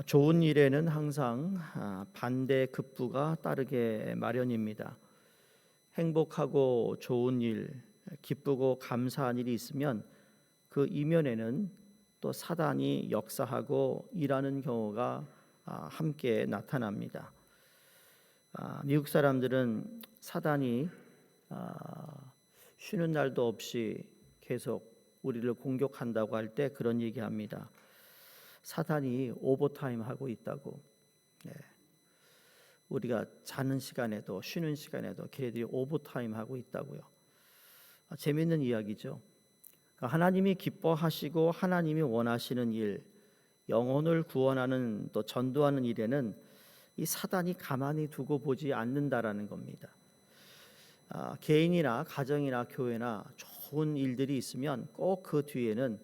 좋은 일에는 항상 반대급부가 따르게 마련입니다. 행복하고 좋은 일, 기쁘고 감사한 일이 있으면 그 이면에는 또 사단이 역사하고 일하는 경우가 함께 나타납니다. 미국 사람들은 사단이 쉬는 날도 없이 계속 우리를 공격한다고 할 때 그런 얘기합니다. 사단이 오버타임 하고 있다고. 우리가 자는 시간에도 쉬는 시간에도 걔네들이 오버타임 하고 있다고요. 재미있는 이야기죠. 그러니까 하나님이 기뻐하시고 하나님이 원하시는 일, 영혼을 구원하는 또 전도하는 일에는 이 사단이 가만히 두고 보지 않는다라는 겁니다. 개인이나 가정이나 교회나 좋은 일들이 있으면 꼭 그 뒤에는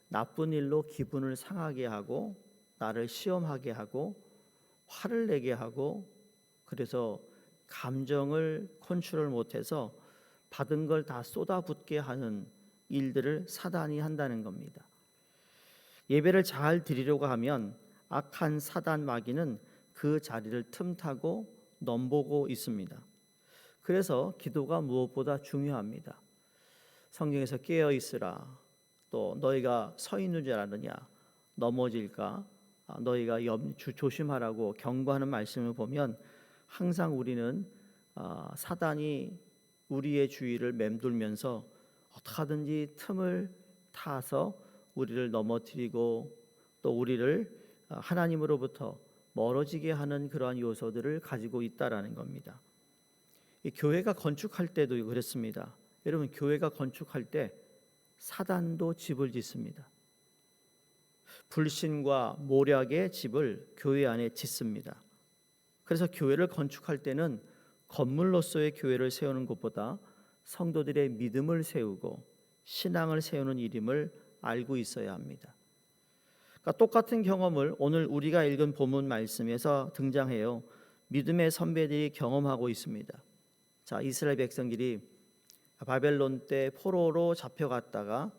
나쁜 일로 기분을 상하게 하고 나를 시험하게 하고 화를 내게 하고 그래서 감정을 컨트롤 못해서 받은 걸 다 쏟아붓게 하는 일들을 사단이 한다는 겁니다. 예배를 잘 드리려고 하면 악한 사단 마귀는 그 자리를 틈타고 넘보고 있습니다. 그래서 기도가 무엇보다 중요합니다. 성경에서 깨어 있으라. 또 너희가 서 있는 줄 아느냐 넘어질까 너희가 조심하라고 경고하는 말씀을 보면 항상 우리는 사단이 우리의 주위를 맴돌면서 어떻게든지 틈을 타서 우리를 넘어뜨리고 또 우리를 하나님으로부터 멀어지게 하는 그러한 요소들을 가지고 있다라는 겁니다. 이 교회가 건축할 때도 그렇습니다. 여러분 교회가 건축할 때 사단도 집을 짓습니다. 불신과 모략의 집을 교회 안에 짓습니다. 그래서 교회를 건축할 때는 건물로서의 교회를 세우는 것보다 성도들의 믿음을 세우고 신앙을 세우는 일임을 알고 있어야 합니다. 그러니까 똑같은 경험을 오늘 우리가 읽은 본문 말씀에서 등장해요. 믿음의 선배들이 경험하고 있습니다. 자, 이스라엘 백성들이 바벨론 때 포로로 잡혀갔다가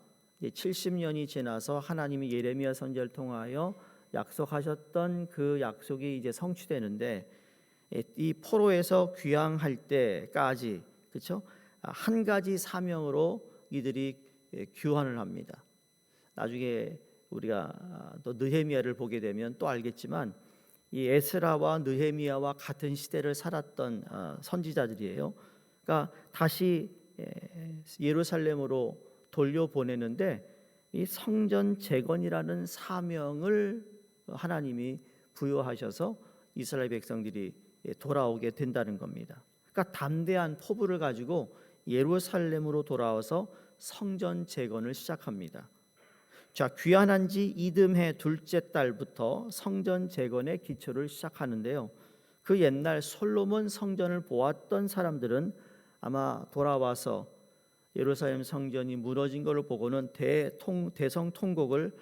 70년이 지나서 하나님이 예레미야 선지자를 통하여 약속하셨던 그 약속이 이제 성취되는데 이 포로에서 귀향할 때까지 그렇죠? 한 가지 사명으로 이들이 귀환을 합니다. 나중에 우리가 또 느헤미야를 보게 되면 또 알겠지만 이 에스라와 느헤미야와 같은 시대를 살았던 선지자들이에요. 그러니까 다시 예루살렘으로 돌려보내는데 이 성전 재건이라는 사명을 하나님이 부여하셔서 이스라엘 백성들이 돌아오게 된다는 겁니다. 그러니까 담대한 포부를 가지고 예루살렘으로 돌아와서 성전 재건을 시작합니다. 자, 귀환한 지 이듬해 둘째 달부터 성전 재건의 기초를 시작하는데요. 그 옛날 솔로몬 성전을 보았던 사람들은 아마 돌아와서 예루살렘 성전이 무너진 것을 보고는 대성통곡을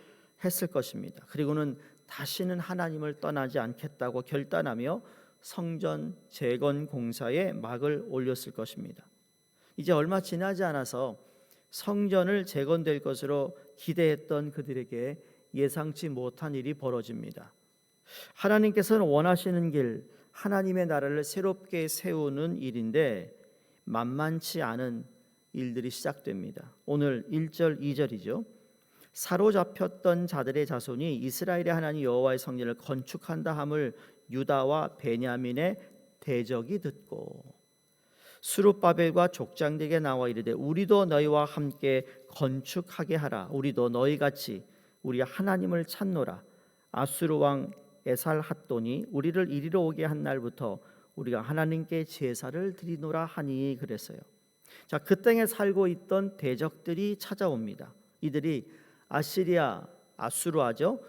했을 것입니다. 그리고는 다시는 하나님을 떠나지 않겠다고 결단하며 성전 재건 공사에 막을 올렸을 것입니다. 이제 얼마 지나지 않아서 성전을 재건될 것으로 기대했던 그들에게 예상치 못한 일이 벌어집니다. 하나님께서는 원하시는 길, 하나님의 나라를 새롭게 세우는 일인데 만만치 않은 일들이 시작됩니다. 오늘 1절 2절이죠. 사로잡혔던 자들의 자손이 이스라엘의 하나님 여호와의 성전을 건축한다 함을 유다와 베냐민의 대적이 듣고 스룹바벨과 족장들에게 나와 이르되 우리도 너희와 함께 건축하게 하라. 우리도 너희같이 우리 하나님을 찾노라. 아수르 왕 에살핫돈이 우리를 이리로 오게 한 날부터 우리가 하나님께 제사를 드리노라 하니 그랬어요. 자, 그 땅에 살고 있던 대적들이 찾아옵니다. 이들이 아시리아, 아수르아죠.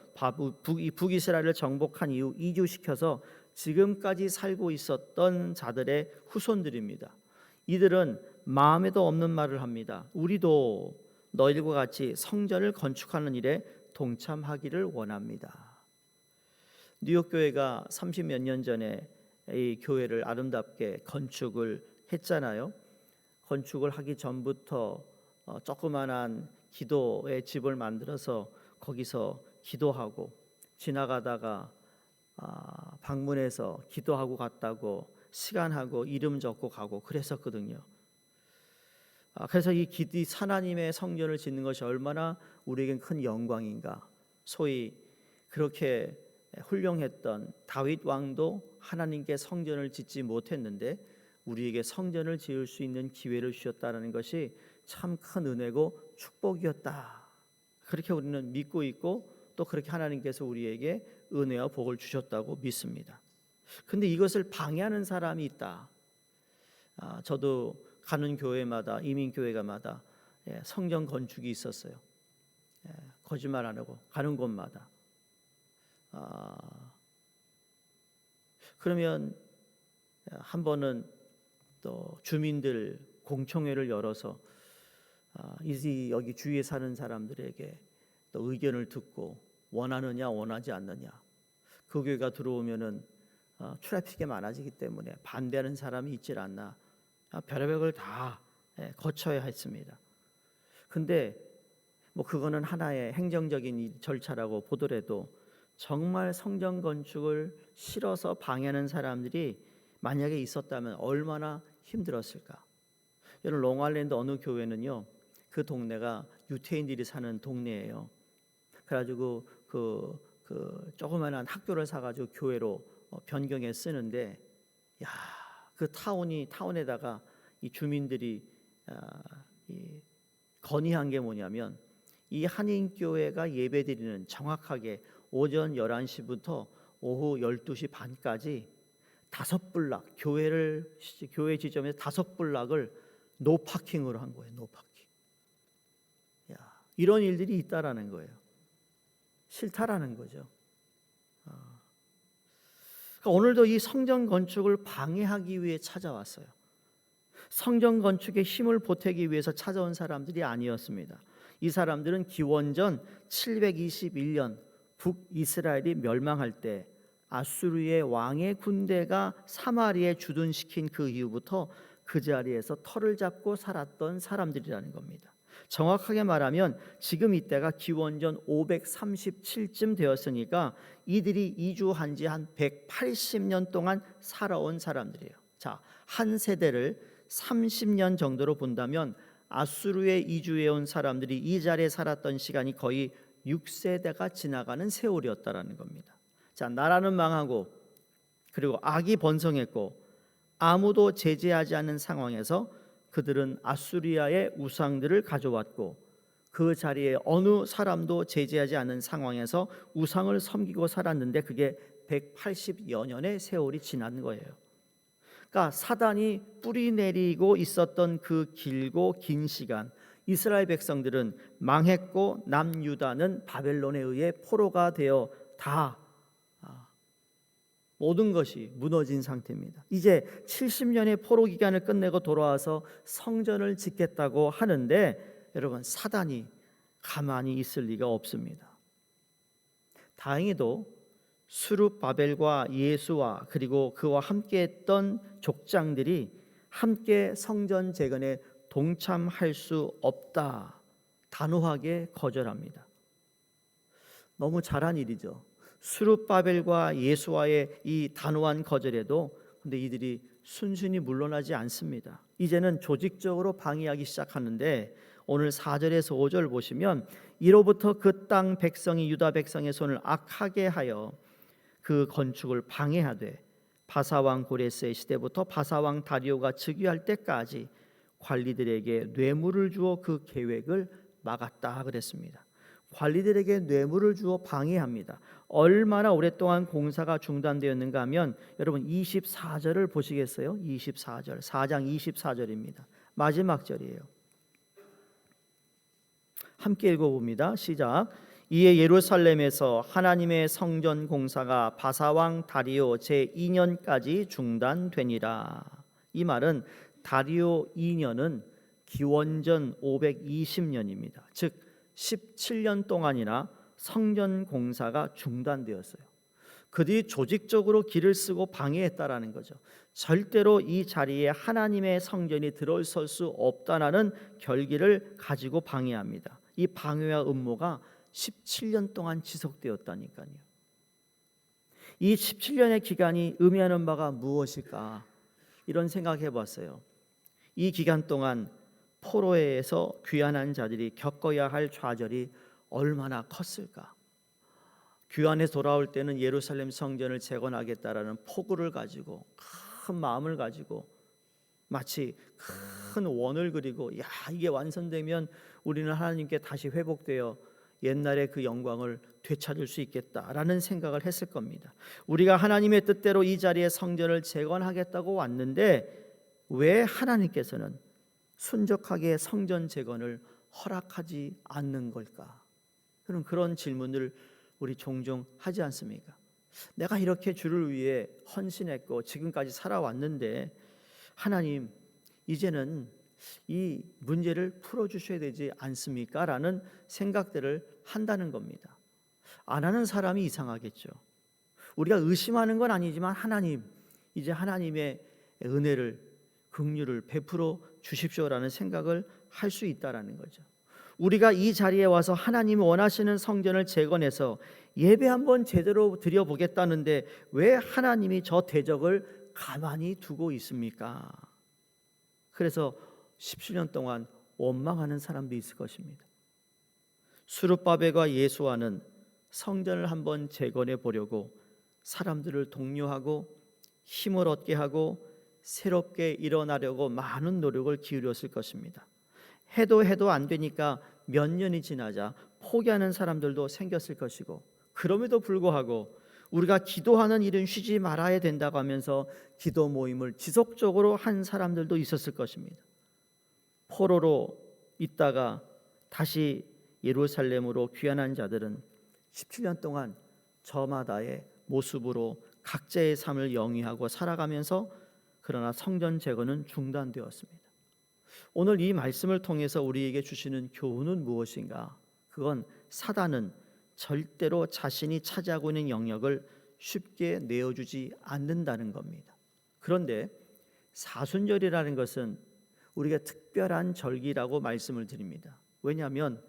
북이스라엘을 정복한 이후 이주시켜서 지금까지 살고 있었던 자들의 후손들입니다. 이들은 마음에도 없는 말을 합니다. 우리도 너희들과 같이 성전을 건축하는 일에 동참하기를 원합니다. 뉴욕 교회가 30몇 년 전에 이 교회를 아름답게 건축을 했잖아요. 건축을 하기 전부터 조그만한 기도의 집을 만들어서 거기서 기도하고 지나가다가 방문해서 기도하고 갔다고 시간하고 이름 적고 가고 그랬었거든요. 그래서 이 하나님의 성전을 짓는 것이 얼마나 우리에겐 큰 영광인가. 소위 그렇게 훌륭했던 다윗 왕도 하나님께 성전을 짓지 못했는데 우리에게 성전을 지을 수 있는 기회를 주셨다는 것이 참 큰 은혜고 축복이었다. 그렇게 우리는 믿고 있고 또 그렇게 하나님께서 우리에게 은혜와 복을 주셨다고 믿습니다. 근데 이것을 방해하는 사람이 있다. 저도 가는 교회마다 이민교회가마다 성전 건축이 있었어요. 거짓말 안 하고 가는 곳마다. 그러면 한 번은 또 주민들 공청회를 열어서 여기 주위에 사는 사람들에게 또 의견을 듣고 원하느냐 원하지 않느냐. 그 교회가 들어오면은 트래픽이 많아지기 때문에 반대하는 사람이 있질 않나. 별의별 다 거쳐야 했습니다. 근데 뭐 그거는 하나의 행정적인 절차라고 보더라도 정말 성전 건축을 싫어서 방해하는 사람들이 만약에 있었다면 얼마나 힘들었을까. 여러분 롱아일랜드 어느 교회는요, 그 동네가 유태인들이 사는 동네예요. 그래가지고 그 조그마한 학교를 사가지고 교회로 변경해 쓰는데, 야, 그 타운에다가 이 주민들이 건의한 게 뭐냐면 이 한인교회가 예배드리는 정확하게 오전 11시부터 오후 12시 반까지 5블락 교회 지점에서 5블락을 노파킹으로 한 거예요. 노파킹. 야, 이런 일들이 있다라는 거예요. 싫다라는 거죠. 그러니까 오늘도 이 성전 건축을 방해하기 위해 찾아왔어요. 성전 건축에 힘을 보태기 위해서 찾아온 사람들이 아니었습니다. 이 사람들은 기원전 721년 북이스라엘이 멸망할 때 아수르의 왕의 군대가 사마리에 주둔시킨 그 이후부터 그 자리에서 터를 잡고 살았던 사람들이라는 겁니다. 정확하게 말하면 지금 이때가 기원전 537쯤 되었으니까 이들이 이주한 지 한 180년 동안 살아온 사람들이에요. 자, 한 세대를 30년 정도로 본다면 아수르에 이주해온 사람들이 이 자리에 살았던 시간이 거의 6세대가 지나가는 세월이었다라는 겁니다. 자, 나라는 망하고 그리고 악이 번성했고 아무도 제재하지 않는 상황에서 그들은 아수리아의 우상들을 가져왔고 그 자리에 어느 사람도 제재하지 않은 상황에서 우상을 섬기고 살았는데 그게 180여 년의 세월이 지난 거예요. 그러니까 사단이 뿌리 내리고 있었던 그 길고 긴 시간 이스라엘 백성들은 망했고 남유다는 바벨론에 의해 포로가 되어 다 모든 것이 무너진 상태입니다. 이제 70년의 포로 기간을 끝내고 돌아와서 성전을 짓겠다고 하는데 여러분 사단이 가만히 있을 리가 없습니다. 다행히도 스룹바벨과 예수와 그리고 그와 함께했던 족장들이 함께 성전 재건에 동참할 수 없다. 단호하게 거절합니다. 너무 잘한 일이죠. 스룹바벨과 예수와의 이 단호한 거절에도 근데 이들이 순순히 물러나지 않습니다. 이제는 조직적으로 방해하기 시작하는데 오늘 4절에서 5절 보시면 이로부터 그 땅 백성이 유다 백성의 손을 악하게 하여 그 건축을 방해하되 바사왕 고레스의 시대부터 바사왕 다리오가 즉위할 때까지 관리들에게 뇌물을 주어 그 계획을 막았다 그랬습니다. 관리들에게 뇌물을 주어 방해합니다. 얼마나 오랫동안 공사가 중단되었는가 하면 여러분 24절을 보시겠어요? 24절 4장 24절입니다. 마지막 절이에요. 함께 읽어봅니다. 시작. 이에 예루살렘에서 하나님의 성전 공사가 바사왕 다리오 제2년까지 중단되니라. 이 말은 다리오 2년은 기원전 520년입니다. 즉 17년 동안이나 성전 공사가 중단되었어요. 그들이 조직적으로 길을 쓰고 방해했다라는 거죠. 절대로 이 자리에 하나님의 성전이 들어설 수 없다라는 결기를 가지고 방해합니다. 이 방해와 음모가 17년 동안 지속되었다니까요. 이 17년의 기간이 의미하는 바가 무엇일까? 이런 생각해 봤어요. 이 기간 동안 포로에서 귀환한 자들이 겪어야 할 좌절이 얼마나 컸을까? 귀환해 돌아올 때는 예루살렘 성전을 재건하겠다라는 포부를 가지고 큰 마음을 가지고 마치 큰 원을 그리고 야 이게 완성되면 우리는 하나님께 다시 회복되어 옛날의 그 영광을 되찾을 수 있겠다라는 생각을 했을 겁니다. 우리가 하나님의 뜻대로 이 자리에 성전을 재건하겠다고 왔는데 왜 하나님께서는 순적하게 성전 재건을 허락하지 않는 걸까? 그런 질문을 우리 종종 하지 않습니까? 내가 이렇게 주를 위해 헌신했고 지금까지 살아왔는데 하나님 이제는 이 문제를 풀어주셔야 되지 않습니까? 라는 생각들을 한다는 겁니다. 안 하는 사람이 이상하겠죠. 우리가 의심하는 건 아니지만 하나님 이제 하나님의 은혜를 긍휼을 베풀어 주십시오라는 생각을 할 수 있다라는 거죠. 우리가 이 자리에 와서 하나님이 원하시는 성전을 재건해서 예배 한번 제대로 드려보겠다는데 왜 하나님이 저 대적을 가만히 두고 있습니까? 그래서 17년 동안 원망하는 사람도 있을 것입니다. 수르바벨과 예수아는 성전을 한번 재건해 보려고 사람들을 독려하고 힘을 얻게 하고 새롭게 일어나려고 많은 노력을 기울였을 것입니다. 해도 안 되니까 몇 년이 지나자 포기하는 사람들도 생겼을 것이고 그럼에도 불구하고 우리가 기도하는 일은 쉬지 말아야 된다고 하면서 기도 모임을 지속적으로 한 사람들도 있었을 것입니다. 포로로 있다가 다시 예루살렘으로 귀환한 자들은 17년 동안 저마다의 모습으로 각자의 삶을 영위하고 살아가면서 그러나 성전 재건은 중단되었습니다. 오늘 이 말씀을 통해서 우리에게 주시는 교훈은 무엇인가? 그건 사단은 절대로 자신이 차지하고 있는 영역을 쉽게 내어주지 않는다는 겁니다. 그런데 사순절이라는 것은 우리가 특별한 절기라고 말씀을 드립니다. 왜냐하면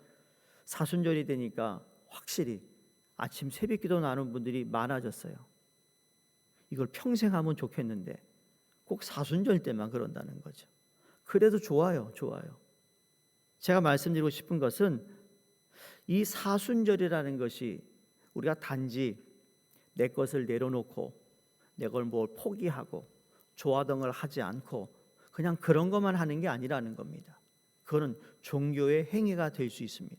사순절이 되니까 확실히 아침 새벽기도 나누는 분들이 많아졌어요. 이걸 평생 하면 좋겠는데 꼭 사순절 때만 그런다는 거죠. 그래도 좋아요. 제가 말씀드리고 싶은 것은 이 사순절이라는 것이 우리가 단지 내 것을 내려놓고 내 걸 뭘 포기하고 조화던 걸 하지 않고 그냥 그런 것만 하는 게 아니라는 겁니다. 그거는 종교의 행위가 될 수 있습니다.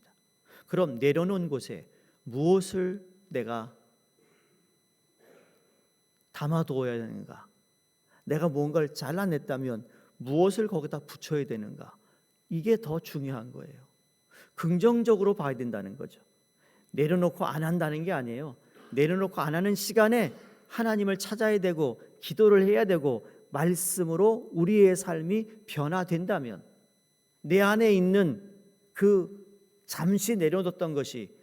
그럼 내려놓은 곳에 무엇을 내가 담아두어야 되는가? 내가 뭔가를 잘라냈다면 무엇을 거기다 붙여야 되는가? 이게 더 중요한 거예요. 긍정적으로 봐야 된다는 거죠. 내려놓고 안 한다는 게 아니에요. 내려놓고 안 하는 시간에 하나님을 찾아야 되고 기도를 해야 되고 말씀으로 우리의 삶이 변화된다면 내 안에 있는 그 잠시 내려놓았던 것이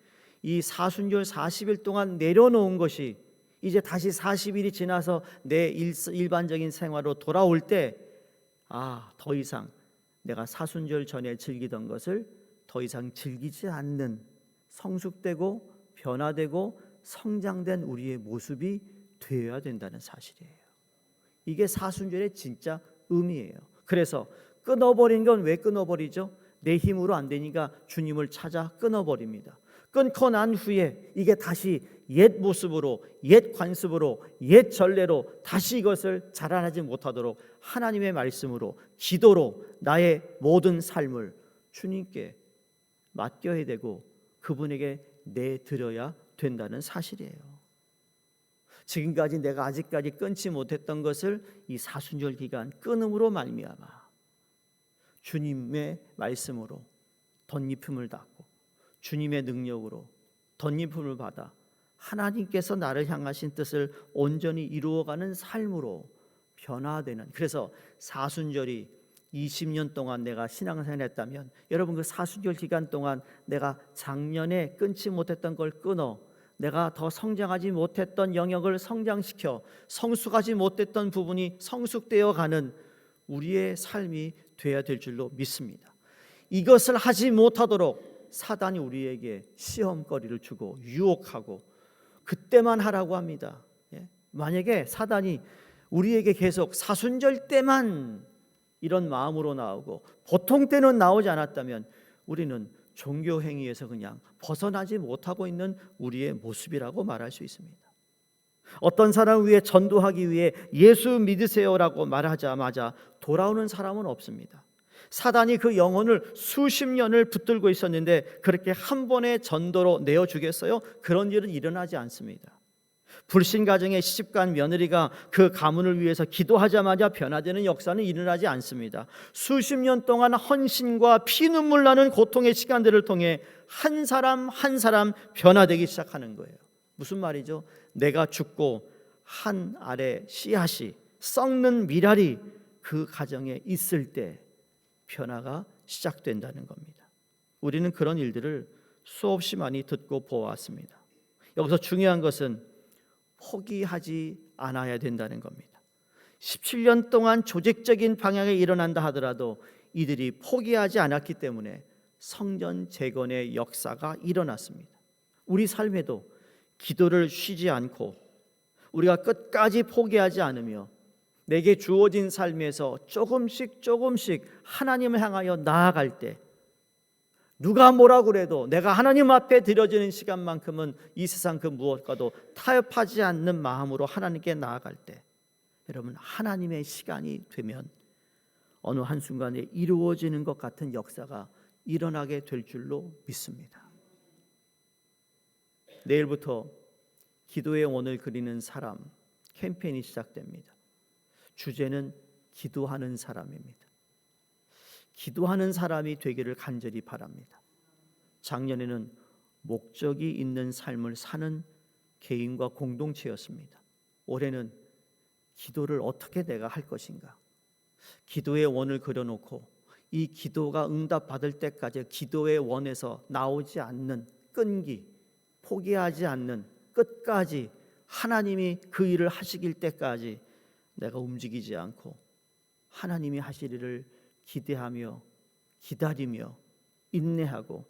이 사순절 40일 동안 내려놓은 것이 이제 다시 40일이 지나서 내 일반적인 생활로 돌아올 때 더 이상 내가 사순절 전에 즐기던 것을 더 이상 즐기지 않는 성숙되고 변화되고 성장된 우리의 모습이 되어야 된다는 사실이에요. 이게 사순절의 진짜 의미예요. 그래서 끊어버린 건 왜 끊어버리죠? 내 힘으로 안 되니까 주님을 찾아 끊어버립니다. 끊고 난 후에 이게 다시 옛 모습으로 옛 관습으로 옛 전례로 다시 이것을 자라나지 못하도록 하나님의 말씀으로 기도로 나의 모든 삶을 주님께 맡겨야 되고 그분에게 내드려야 된다는 사실이에요. 지금까지 내가 아직까지 끊지 못했던 것을 이 사순절 기간 끊음으로 말미암아 주님의 말씀으로 덧입힘을 닫고 주님의 능력으로 덧입힘을 받아 하나님께서 나를 향하신 뜻을 온전히 이루어가는 삶으로 변화되는, 그래서 사순절이 20년 동안 내가 신앙생활을 했다면 여러분 그 사순절 기간 동안 내가 작년에 끊지 못했던 걸 끊어 내가 더 성장하지 못했던 영역을 성장시켜 성숙하지 못했던 부분이 성숙되어 가는 우리의 삶이 되어야 될 줄로 믿습니다. 이것을 하지 못하도록 사단이 우리에게 시험거리를 주고 유혹하고 그때만 하라고 합니다. 만약에 사단이 우리에게 계속 사순절 때만 이런 마음으로 나오고 보통 때는 나오지 않았다면 우리는 종교 행위에서 그냥 벗어나지 못하고 있는 우리의 모습이라고 말할 수 있습니다. 어떤 사람을 위해 전도하기 위해 예수 믿으세요라고 말하자마자 돌아오는 사람은 없습니다. 사단이 그 영혼을 수십 년을 붙들고 있었는데 그렇게 한 번의 전도로 내어주겠어요? 그런 일은 일어나지 않습니다. 불신 가정의 시집간 며느리가 그 가문을 위해서 기도하자마자 변화되는 역사는 일어나지 않습니다. 수십 년 동안 헌신과 피눈물 나는 고통의 시간들을 통해 한 사람 한 사람 변화되기 시작하는 거예요. 무슨 말이죠? 내가 죽고 한 알의 씨앗이 썩는 미랄이 그 가정에 있을 때 변화가 시작된다는 겁니다. 우리는 그런 일들을 수없이 많이 듣고 보았습니다. 여기서 중요한 것은 포기하지 않아야 된다는 겁니다. 17년 동안 조직적인 방향에 일어난다 하더라도 이들이 포기하지 않았기 때문에 성전 재건의 역사가 일어났습니다. 우리 삶에도 기도를 쉬지 않고 우리가 끝까지 포기하지 않으며 내게 주어진 삶에서 조금씩 하나님을 향하여 나아갈 때 누가 뭐라 그래도 내가 하나님 앞에 드려지는 시간만큼은 이 세상 그 무엇과도 타협하지 않는 마음으로 하나님께 나아갈 때 여러분 하나님의 시간이 되면 어느 한순간에 이루어지는 것 같은 역사가 일어나게 될 줄로 믿습니다. 내일부터 기도의 원을 그리는 사람 캠페인이 시작됩니다. 주제는 기도하는 사람입니다. 기도하는 사람이 되기를 간절히 바랍니다. 작년에는 목적이 있는 삶을 사는 개인과 공동체였습니다. 올해는 기도를 어떻게 내가 할 것인가? 기도의 원을 그려놓고 이 기도가 응답받을 때까지 기도의 원에서 나오지 않는 끈기, 포기하지 않는 끝까지 하나님이 그 일을 하시길 때까지 내가 움직이지 않고 하나님이 하실 일을 기대하며 기다리며 인내하고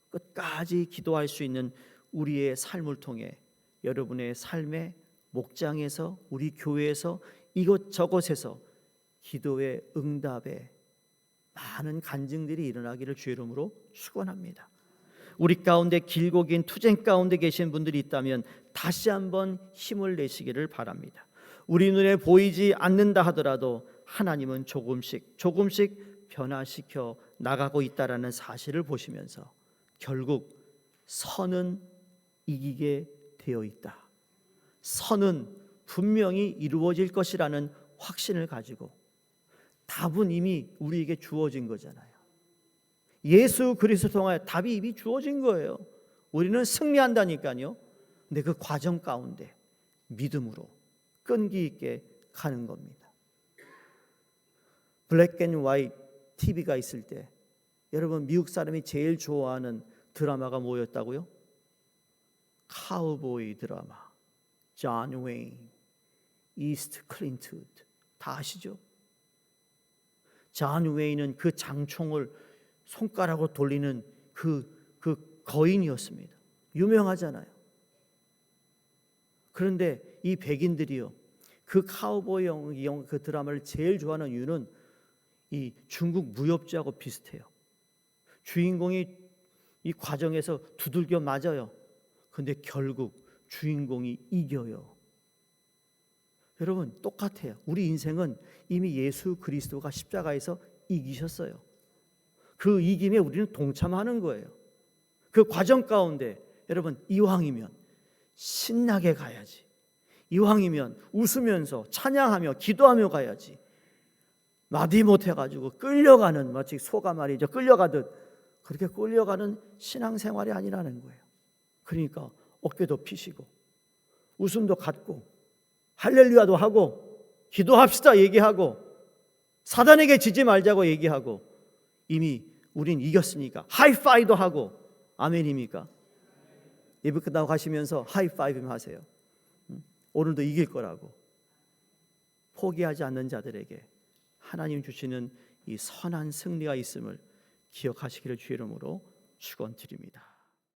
끝까지 기도할 수 있는 우리의 삶을 통해 여러분의 삶의 목장에서 우리 교회에서 이곳저곳에서 기도의 응답에 많은 간증들이 일어나기를 주의 이름으로 축원합니다. 우리 가운데 길고 긴 투쟁 가운데 계신 분들이 있다면 다시 한번 힘을 내시기를 바랍니다. 우리 눈에 보이지 않는다 하더라도 하나님은 조금씩 변화시켜 나가고 있다라는 사실을 보시면서 결국 선은 이기게 되어 있다. 선은 분명히 이루어질 것이라는 확신을 가지고 답은 이미 우리에게 주어진 거잖아요. 예수 그리스도 통하여 답이 이미 주어진 거예요. 우리는 승리한다니까요. 근데 그 과정 가운데 믿음으로 끈기 있게 가는 겁니다. 블랙 앤 화이트 TV가 있을 때 여러분 미국 사람이 제일 좋아하는 드라마가 뭐였다고요? 카우보이 드라마. 존 웨인, 이스트 클린트우드 다 아시죠? 존 웨인은 그 장총을 손가락으로 돌리는 그 거인이었습니다. 유명하잖아요. 그런데 이 백인들이요, 그 카우보이 그 드라마를 제일 좋아하는 이유는 이 중국 무협지하고 비슷해요. 주인공이 이 과정에서 두들겨 맞아요. 근데 결국 주인공이 이겨요. 여러분 똑같아요. 우리 인생은 이미 예수 그리스도가 십자가에서 이기셨어요. 그 이김에 우리는 동참하는 거예요. 그 과정 가운데 여러분 이왕이면 신나게 가야지. 이왕이면 웃으면서 찬양하며 기도하며 가야지. 마디못해가지고 끌려가는 마치 소가 말이죠. 끌려가듯 그렇게 끌려가는 신앙생활이 아니라는 거예요. 그러니까 어깨도 피시고 웃음도 갖고 할렐루야도 하고 기도합시다 얘기하고 사단에게 지지 말자고 얘기하고 이미 우린 이겼으니까 하이파이도 하고 아멘입니까? 예배 끝나고 가시면서 하이파이브 하세요. 오늘도 이길 거라고. 포기하지 않는 자들에게 하나님 주시는 이 선한 승리가 있음을 기억하시기를 주의 이름으로 축원드립니다.